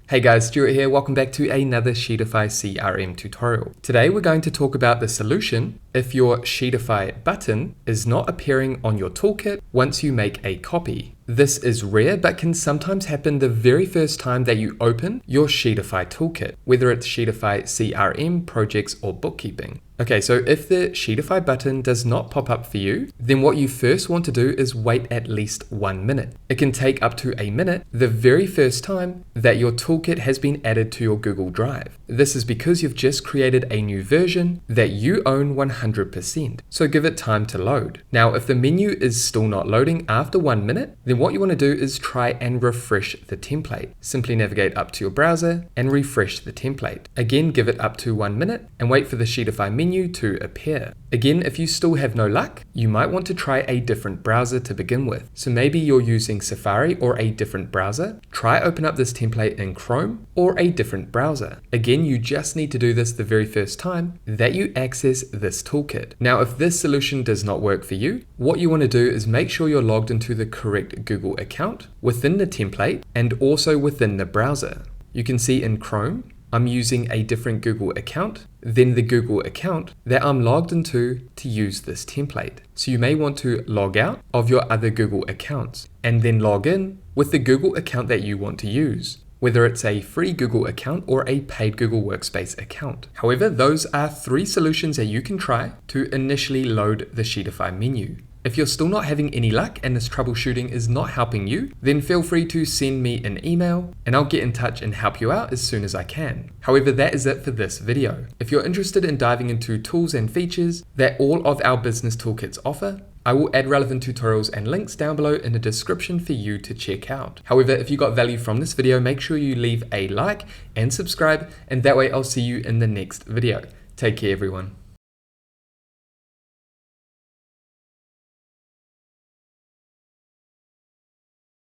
Hey guys, Stuart here. Welcome back to another Sheetify CRM tutorial. Today we're going to talk about the solution if your Sheetify button is not appearing on your toolkit once you make a copy. This is rare but can sometimes happen the very first time that you open your Sheetify toolkit, whether it's Sheetify CRM, projects, or bookkeeping. Okay, so if the Sheetify button does not pop up for you, then what you first want to do is wait at least 1 minute. It can take up to a minute the very first time that your toolkit has been added to your Google Drive. This is because you've just created a new version that you own 100%, so give it time to load. Now, if the menu is still not loading after 1 minute, then what you want to do is try and refresh the template. Simply navigate up to your browser and refresh the template. Again, give it up to 1 minute and wait for the Sheetify menu to appear. Again, if you still have no luck, you might want to try a different browser to begin with. So maybe you're using Safari or a different browser. Try open up this template in Chrome or a different browser. Again, you just need to do this the very first time that you access this toolkit. Now, if this solution does not work for you, what you want to do is make sure you're logged into the correct Google account within the template and also within the browser. You can see in Chrome, I'm using a different Google account than the Google account that I'm logged into to use this template. So you may want to log out of your other Google accounts and then log in with the Google account that you want to use, whether it's a free Google account or a paid Google Workspace account. However, those are 3 solutions that you can try to initially load the Sheetify menu. If you're still not having any luck and this troubleshooting is not helping you, then feel free to send me an email and I'll get in touch and help you out as soon as I can. However, that is it for this video. If you're interested in diving into tools and features that all of our business toolkits offer, I will add relevant tutorials and links down below in the description for you to check out. However, if you got value from this video, make sure you leave a like and subscribe, and that way I'll see you in the next video. Take care, everyone.